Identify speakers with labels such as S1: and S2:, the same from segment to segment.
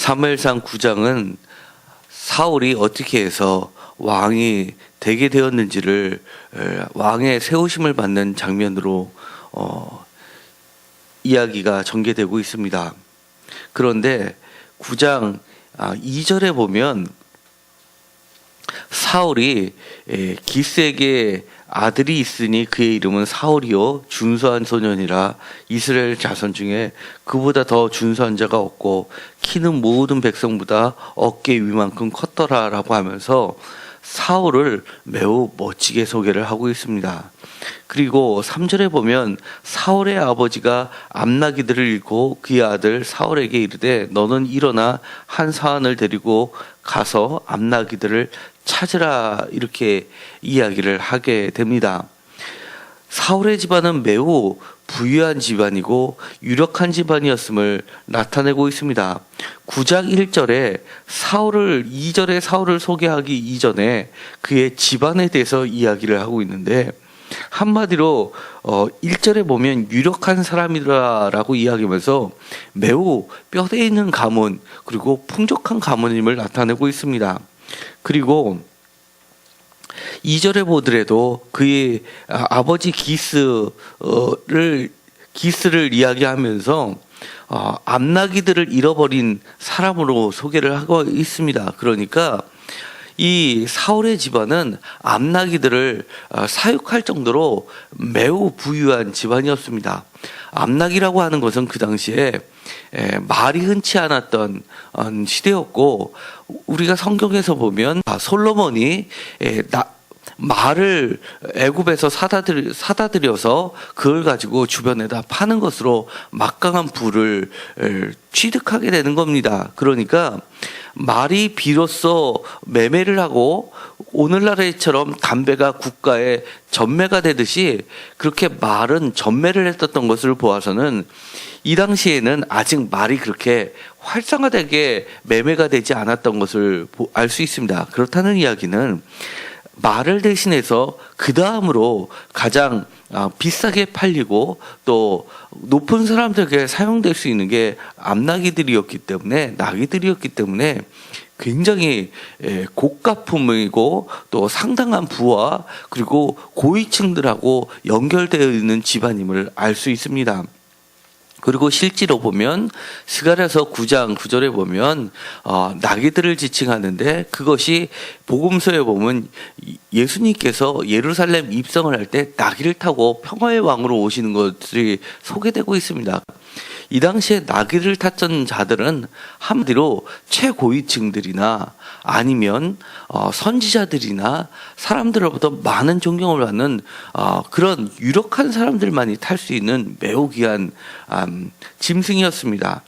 S1: 사무엘상 9장은 사울이 어떻게 해서 왕이 되게 되었는지를 왕의 세우심을 받는 장면으로 이야기가 전개되고 있습니다. 그런데 9장 2절에 보면 사울이 기스에게 아들이 있으니 그의 이름은 사울이요 준수한 소년이라 이스라엘 자손 중에 그보다 더 준수한 자가 없고 키는 모든 백성보다 어깨 위만큼 컸더라 라고 하면서 사울을 매우 멋지게 소개를 하고 있습니다. 그리고 3절에 보면 사울의 아버지가 암나기들을 잃고 그의 아들 사울에게 이르되 너는 일어나 한 사환을 데리고 가서 암나기들을 찾으라 이렇게 이야기를 하게 됩니다. 사울의 집안은 매우 부유한 집안이고 유력한 집안이었음을 나타내고 있습니다. 9장 1절에 2절에 사울을 소개하기 이전에 그의 집안에 대해서 이야기를 하고 있는데 한마디로 1절에 보면 유력한 사람이라고 이야기하면서 매우 뼈대 있는 가문 그리고 풍족한 가문임을 나타내고 있습니다. 그리고 2절에 보더라도 그의 아버지 기스를 이야기하면서 암나기들을 잃어버린 사람으로 소개를 하고 있습니다. 그러니까 이 사울의 집안은 암나기들을 사육할 정도로 매우 부유한 집안이었습니다. 암나기라고 하는 것은 그 당시에 말이 흔치 않았던 시대였고 우리가 성경에서 보면 솔로몬이 말을 애굽에서 사다 들여서 그걸 가지고 주변에다 파는 것으로 막강한 부를 취득하게 되는 겁니다. 그러니까 말이 비로소 매매를 하고 오늘날처럼 담배가 국가의 전매가 되듯이 그렇게 말은 전매를 했었던 것을 보아서는 이 당시에는 아직 말이 그렇게 활성화되게 매매가 되지 않았던 것을 알 수 있습니다. 그렇다는 이야기는 말을 대신해서 그 다음으로 가장 비싸게 팔리고 또 높은 사람들에게 사용될 수 있는 게 암나기들이었기 때문에 굉장히 고가품이고 또 상당한 부와 그리고 고위층들하고 연결되어 있는 집안임을 알 수 있습니다. 그리고 실제로 보면 스가랴서 9장 9절에 보면 나귀들을 지칭하는데 그것이 복음서에 보면 예수님께서 예루살렘 입성을 할 때 나귀를 타고 평화의 왕으로 오시는 것이 소개되고 있습니다. 이 당시에 나귀를 탔던 자들은 한마디로 최고위층들이나 아니면 선지자들이나 사람들로부터 많은 존경을 받는 그런 유력한 사람들만이 탈 수 있는 매우 귀한 짐승이었습니다.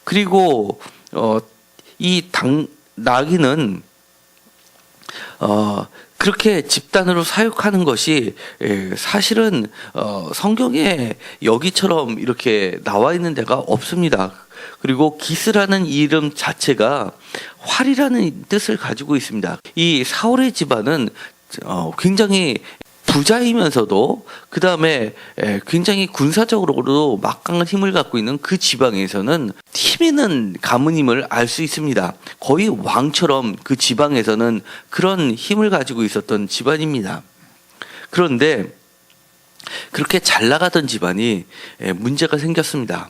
S1: 그리고 이 나귀는 그렇게 집단으로 사육하는 것이 사실은 성경에 여기처럼 이렇게 나와 있는 데가 없습니다. 그리고 기스라는 이름 자체가 활이라는 뜻을 가지고 있습니다. 이 사울의 집안은 굉장히 부자이면서도 그 다음에 굉장히 군사적으로도 막강한 힘을 갖고 있는 그 지방에서는 힘 있는 가문임을 알 수 있습니다. 거의 왕처럼 그 지방에서는 그런 힘을 가지고 있었던 집안입니다. 그런데 그렇게 잘 나가던 집안이 문제가 생겼습니다.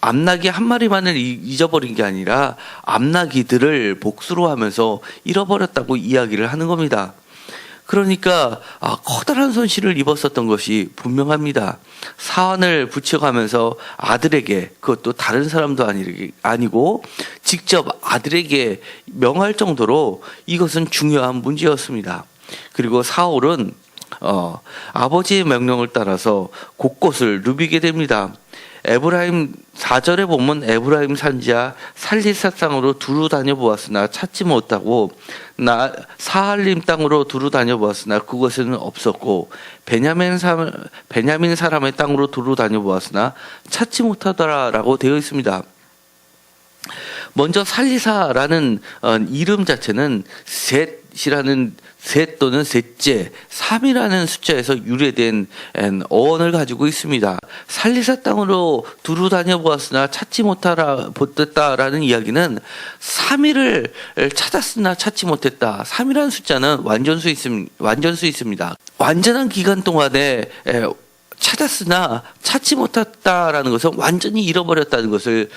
S1: 암나기 한 마리만을 잊어버린 게 아니라 암나기들을 복수로 하면서 잃어버렸다고 이야기를 하는 겁니다. 그러니까 커다란 손실을 입었었던 것이 분명합니다. 사환을 붙여가면서 아들에게, 그것도 다른 사람도 아니고 직접 아들에게 명할 정도로 이것은 중요한 문제였습니다. 그리고 사울은 아버지의 명령을 따라서 곳곳을 누비게 됩니다. 에브라임 4절에 보면 에브라임 산지야 살리사 땅으로 두루 다녀보았으나 찾지 못하고 사할림 땅으로 두루 다녀보았으나 그곳에는 없었고 베냐민 사람의 땅으로 두루 다녀보았으나 찾지 못하더라라고 되어 있습니다. 먼저 살리사라는 이름 자체는 셋 셋 또는 셋째, 3이라는 숫자에서 유래된 어원을 가지고 있습니다. 살리사 땅으로 두루 다녀보았으나 찾지 못했다라는 이야기는 3일을 찾았으나 찾지 못했다. 3이라는 숫자는 완전수 있습니다. 완전한 기간 동안에 찾았으나 찾지 못했다라는 것은 완전히 잃어버렸다는 것을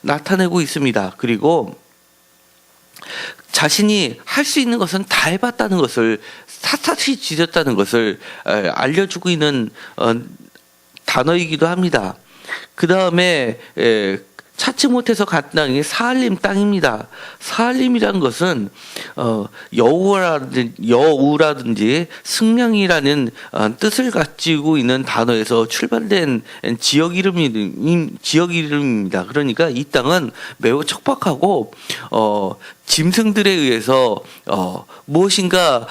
S1: 나타내고 있습니다. 그리고 자신이 할 수 있는 것은 다 해봤다는 것을 샅샅이 지졌다는 것을 알려주고 있는 단어이기도 합니다. 그 다음에 찾지 못해서 간 땅이 사할림 땅입니다. 사할림이란 것은 여우라든지 승냥이라는 뜻을 가지고 있는 단어에서 출발된 지역 이름입니다. 그러니까 이 땅은 매우 척박하고 짐승들에 의해서 무엇인가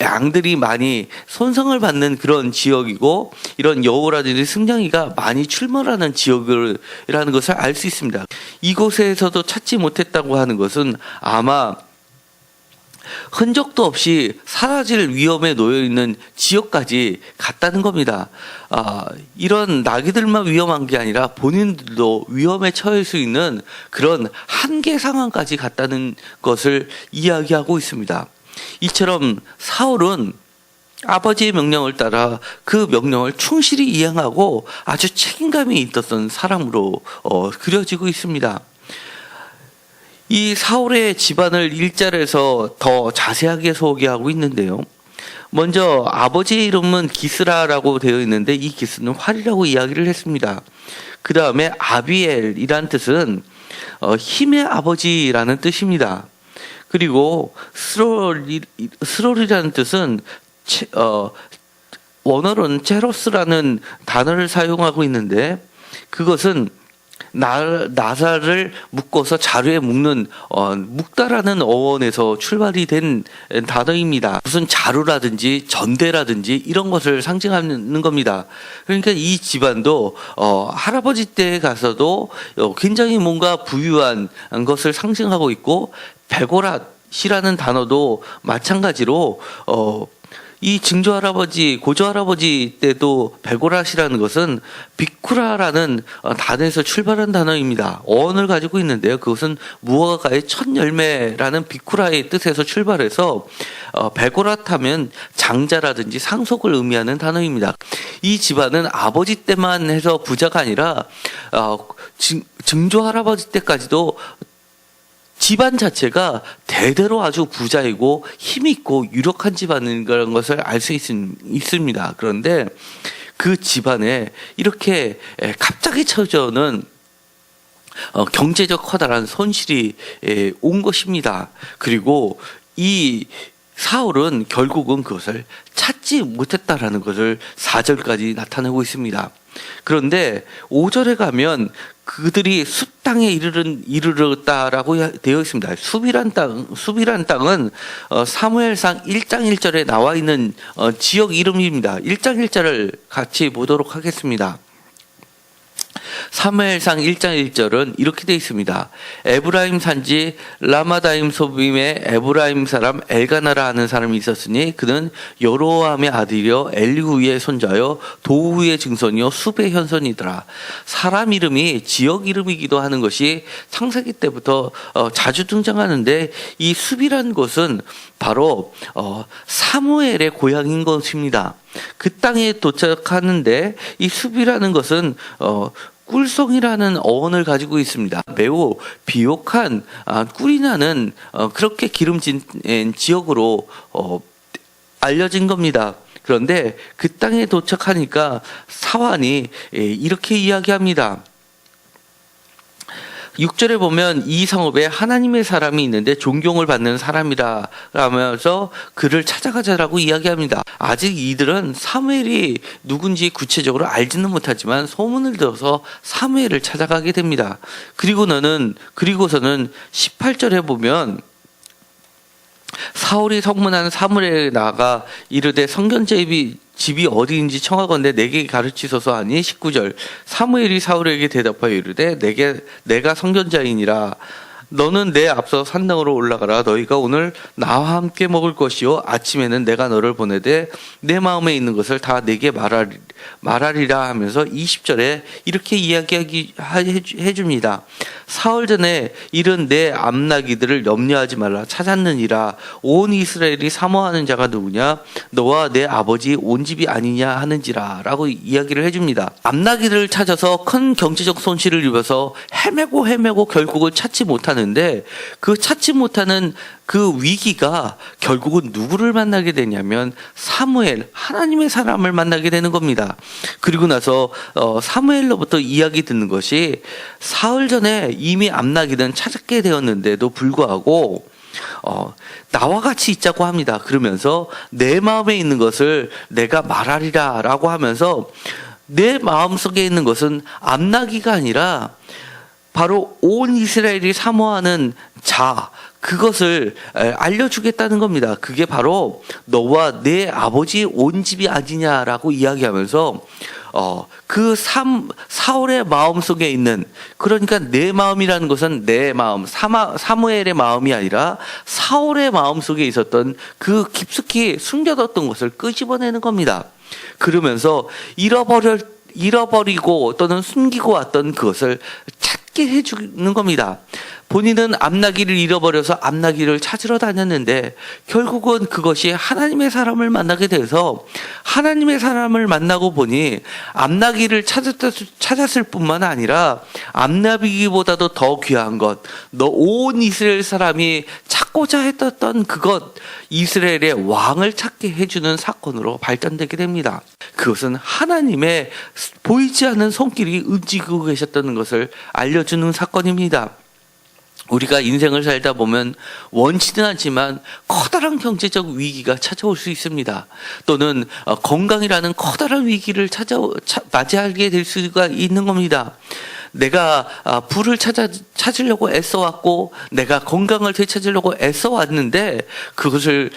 S1: 양들이 많이 손상을 받는 그런 지역이고, 이런 여우라든지 승냥이가 많이 출몰하는 지역이라는 것을 알 수 있습니다. 이곳에서도 찾지 못했다고 하는 것은 아마 흔적도 없이 사라질 위험에 놓여 있는 지역까지 갔다는 겁니다. 이런 나귀들만 위험한 게 아니라 본인들도 위험에 처할 수 있는 그런 한계 상황까지 갔다는 것을 이야기하고 있습니다. 이처럼 사울은 아버지의 명령을 따라 그 명령을 충실히 이행하고 아주 책임감이 있었던 사람으로 그려지고 있습니다. 이 사울의 집안을 1절에서 더 자세하게 소개하고 있는데요. 먼저 아버지의 이름은 기스라라고 되어 있는데, 이 기스는 활이라고 이야기를 했습니다. 그 다음에 아비엘이란 뜻은 힘의 아버지라는 뜻입니다. 그리고 스롤이라는 뜻은 원어로는 체로스라는 단어를 사용하고 있는데, 그것은 나사를 묶어서 자루에 묶다라는 어원에서 출발이 된 단어입니다. 무슨 자루라든지 전대라든지 이런 것을 상징하는 겁니다. 그러니까 이 집안도 할아버지 때에 가서도 굉장히 뭔가 부유한 것을 상징하고 있고, 베고랏이라는 단어도 마찬가지로 이 증조할아버지, 고조할아버지 때도 베고랏이라는 것은 비쿠라라는 단어에서 출발한 단어입니다. 어원을 가지고 있는데요. 그것은 무화과의 첫 열매라는 비쿠라의 뜻에서 출발해서 베고랏 하면 장자라든지 상속을 의미하는 단어입니다. 이 집안은 아버지 때만 해서 부자가 아니라 증조할아버지 때까지도 집안 자체가 대대로 아주 부자이고 힘있고 유력한 집안인 그런 것을 알 수 있습니다. 그런데 그 집안에 이렇게 갑자기 찾아오는 경제적 커다란 손실이 온 것입니다. 그리고 이 사울은 결국은 그것을 찾지 못했다라는 것을 4절까지 나타내고 있습니다. 그런데 5절에 가면 그들이 숲 땅에 이르렀다라고 되어 있습니다. 숲이란 땅은 사무엘상 1장 1절에 나와 있는 지역 이름입니다. 1장 1절을 같이 보도록 하겠습니다. 사무엘상 1장 1절은 이렇게 되어 있습니다. 에브라임 산지 라마다임 소빔에 에브라임 사람 엘가나라 하는 사람이 있었으니 그는 여로함의 아들이요 엘리후의 손자요 도후의 증손이요 숲의 현손이더라. 사람 이름이 지역 이름이기도 하는 것이 창세기 때부터 자주 등장하는데, 이 숲이라는 곳은 바로 사무엘의 고향인 것입니다. 그 땅에 도착하는데 이 숲이라는 것은 꿀송이라는 어원을 가지고 있습니다. 매우 비옥한 꿀이 나는 그렇게 기름진 지역으로 알려진 겁니다. 그런데 그 땅에 도착하니까 사환이 이렇게 이야기합니다. 6절에 보면 이 성읍에 하나님의 사람이 있는데 존경을 받는 사람이라 라면서 그를 찾아가자라고 이야기합니다. 아직 이들은 사무엘이 누군지 구체적으로 알지는 못하지만 소문을 들어서 사무엘을 찾아가게 됩니다. 그리고서는 18절에 보면 사울이 성문한 사무엘에 나가 이르되 성견제비 집이 어디인지 청하건대 내게 가르치소서 하니 19절 사무엘이 사울에게 대답하여 이르되 내가 선견자이니라 너는 내 앞서 산당으로 올라가라. 너희가 오늘 나와 함께 먹을 것이요 아침에는 내가 너를 보내되 내 마음에 있는 것을 다 내게 말하리라 하면서 20절에 이렇게 이야기해줍니다. 사흘 전에 이른 내 암나기들을 염려하지 말라. 찾았느니라. 온 이스라엘이 사모하는 자가 누구냐? 너와 내 아버지 온 집이 아니냐 하는지라 라고 이야기를 해줍니다. 암나기들을 찾아서 큰 경제적 손실을 입어서 헤매고 결국은 찾지 못하는데, 그 찾지 못하는 그 위기가 결국은 누구를 만나게 되냐면 사무엘, 하나님의 사람을 만나게 되는 겁니다. 그리고 나서 사무엘로부터 이야기 듣는 것이 사흘 전에 이미 암나기는 찾게 되었는데도 불구하고 나와 같이 있자고 합니다. 그러면서 내 마음에 있는 것을 내가 말하리라 라고 하면서, 내 마음속에 있는 것은 암나기가 아니라 바로 온 이스라엘이 사모하는 자, 그것을 알려주겠다는 겁니다. 그게 바로 너와 내 아버지 온 집이 아니냐라고 이야기하면서 그 사울의 마음 속에 있는, 그러니까 내 마음이라는 것은 내 마음, 사무엘의 마음이 아니라 사울의 마음 속에 있었던 그 깊숙이 숨겨뒀던 것을 끄집어내는 겁니다. 그러면서 잃어버리고 또는 숨기고 왔던 그것을 찾게 해주는 겁니다. 본인은 암나기를 잃어버려서 암나기를 찾으러 다녔는데 결국은 그것이 하나님의 사람을 만나게 돼서, 하나님의 사람을 만나고 보니 암나기를 찾았을 뿐만 아니라 암나기보다도 더 귀한 것, 온 이스라엘 사람이 찾고자 했던 그것, 이스라엘의 왕을 찾게 해주는 사건으로 발전되게 됩니다. 그것은 하나님의 보이지 않는 손길이 움직이고 계셨다는 것을 알려주는 사건입니다. 우리가 인생을 살다 보면 원치는 않지만 커다란 경제적 위기가 찾아올 수 있습니다. 또는 건강이라는 커다란 위기를 맞이하게 될 수가 있는 겁니다. 내가 부를 찾으려고 애써왔고, 내가 건강을 되찾으려고 애써왔는데 그것을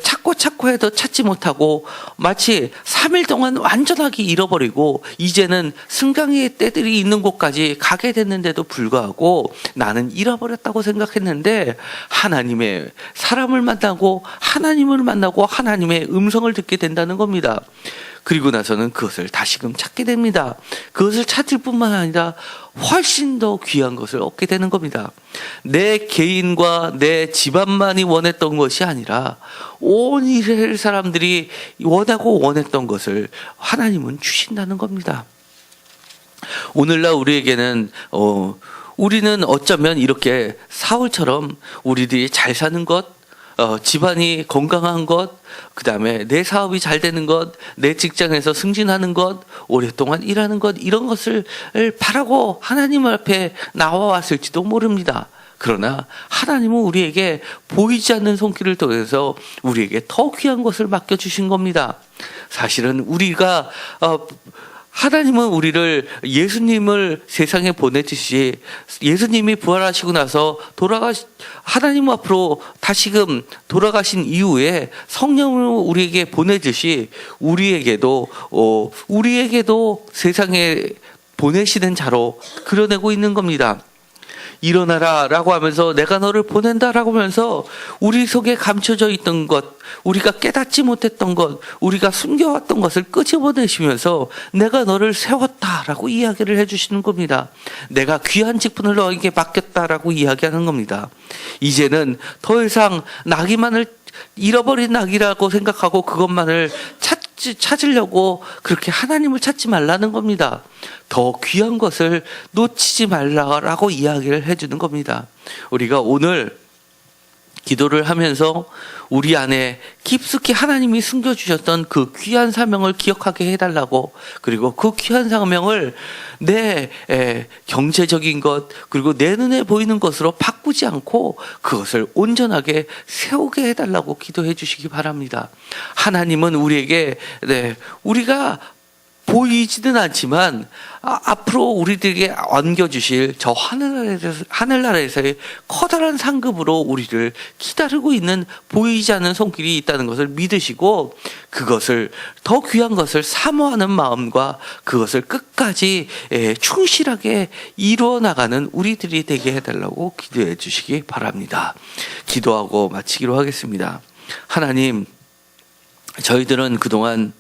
S1: 찾고 해도 찾지 못하고 마치 3일 동안 완전하게 잃어버리고 이제는 승강의 때들이 있는 곳까지 가게 됐는데도 불구하고 나는 잃어버렸다고 생각했는데, 하나님의 사람을 만나고 하나님을 만나고 하나님의 음성을 듣게 된다는 겁니다. 그리고 나서는 그것을 다시금 찾게 됩니다. 그것을 찾을 뿐만 아니라 훨씬 더 귀한 것을 얻게 되는 겁니다. 내 개인과 내 집안만이 원했던 것이 아니라 온 이스라엘 사람들이 원했던 것을 하나님은 주신다는 겁니다. 오늘날 우리에게는 우리는 어쩌면 이렇게 사울처럼 우리들이 잘 사는 것, 집안이 건강한 것, 그 다음에 내 사업이 잘 되는 것, 내 직장에서 승진하는 것, 오랫동안 일하는 것, 이런 것을 바라고 하나님 앞에 나와왔을지도 모릅니다. 그러나 하나님은 우리에게 보이지 않는 손길을 통해서 우리에게 더 귀한 것을 맡겨주신 겁니다. 사실은 우리가 하나님은 우리를, 예수님을 세상에 보내듯이 예수님이 부활하시고 나서 하나님 앞으로 다시금 돌아가신 이후에 성령을 우리에게 보내듯이 우리에게도 세상에 보내시는 자로 그려내고 있는 겁니다. 일어나라 라고 하면서 내가 너를 보낸다 라고 하면서 우리 속에 감춰져 있던 것, 우리가 깨닫지 못했던 것, 우리가 숨겨왔던 것을 끄집어내시면서 내가 너를 세웠다 라고 이야기를 해주시는 겁니다. 내가 귀한 직분을 너에게 맡겼다 라고 이야기하는 겁니다. 이제는 더 이상 나기만을, 잃어버린 낙이라고 생각하고 그것만을 찾으려고 그렇게 하나님을 찾지 말라는 겁니다. 더 귀한 것을 놓치지 말라고 이야기를 해주는 겁니다. 우리가 오늘 기도를 하면서 우리 안에 깊숙이 하나님이 숨겨주셨던 그 귀한 사명을 기억하게 해달라고, 그리고 그 귀한 사명을 내 경제적인 것, 그리고 내 눈에 보이는 것으로 바꾸지 않고 그것을 온전하게 세우게 해달라고 기도해 주시기 바랍니다. 하나님은 우리에게 우리가 보이지는 않지만 앞으로 우리들에게 안겨주실 저 하늘나라에서의 커다란 상급으로 우리를 기다리고 있는 보이지 않는 손길이 있다는 것을 믿으시고 그것을 더 귀한 것을 사모하는 마음과 그것을 끝까지 충실하게 이루어 나가는 우리들이 되게 해달라고 기도해 주시기 바랍니다. 기도하고 마치기로 하겠습니다. 하나님, 저희들은 그동안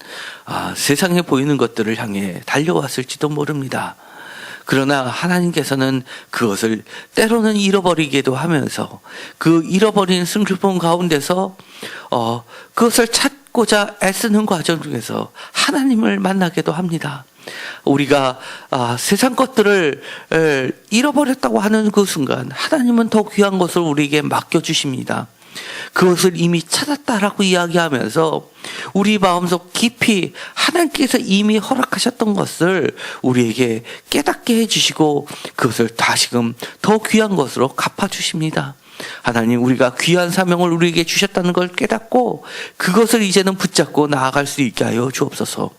S1: 세상에 보이는 것들을 향해 달려왔을지도 모릅니다. 그러나 하나님께서는 그것을 때로는 잃어버리기도 하면서 그 잃어버린 슬픔 가운데서 그것을 찾고자 애쓰는 과정 중에서 하나님을 만나기도 합니다. 우리가 세상 것들을 잃어버렸다고 하는 그 순간 하나님은 더 귀한 것을 우리에게 맡겨주십니다. 그것을 이미 찾았다라고 이야기하면서 우리 마음속 깊이 하나님께서 이미 허락하셨던 것을 우리에게 깨닫게 해주시고 그것을 다시금 더 귀한 것으로 갚아주십니다. 하나님, 우리가 귀한 사명을 우리에게 주셨다는 걸 깨닫고 그것을 이제는 붙잡고 나아갈 수 있게 하여 주옵소서.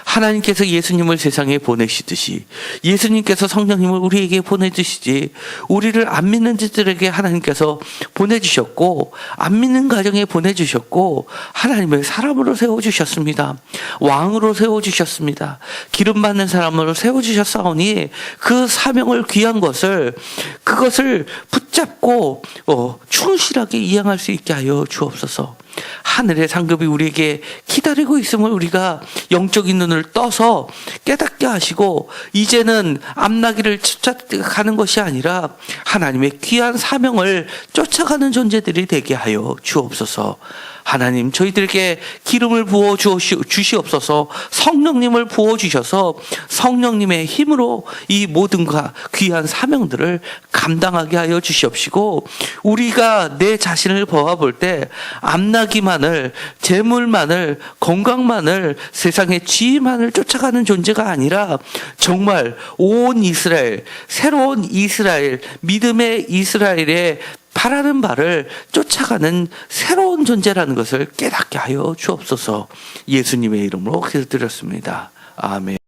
S1: 하나님께서 예수님을 세상에 보내시듯이 예수님께서 성령님을 우리에게 보내주시지 우리를 안 믿는 자들에게 하나님께서 보내주셨고 안 믿는 가정에 보내주셨고 하나님의 사람으로 세워주셨습니다. 왕으로 세워주셨습니다. 기름 받는 사람으로 세워주셨사오니 그 사명을 귀한 것을 그것을 붙잡고 충실하게 이행할 수 있게 하여 주옵소서. 하늘의 상급이 우리에게 기다리고 있음을 우리가 영적인 눈을 떠서 깨닫게 하시고 이제는 앞나기를 쫓아가는 것이 아니라 하나님의 귀한 사명을 쫓아가는 존재들이 되게 하여 주옵소서. 하나님, 저희들에게 기름을 부어 주시옵소서. 성령님을 부어 주셔서 성령님의 힘으로 이 모든 귀한 사명들을 감당하게 하여 주시옵시고 우리가 내 자신을 보아볼 때 앞나기만을, 재물만을, 건강만을, 세상의 지위만을 쫓아가는 존재가 아니라 정말 온 이스라엘, 새로운 이스라엘, 믿음의 이스라엘의 바라는 바를 쫓아가는 새로운 존재라는 것을 깨닫게 하여 주옵소서. 예수님의 이름으로 기도드렸습니다. 아멘.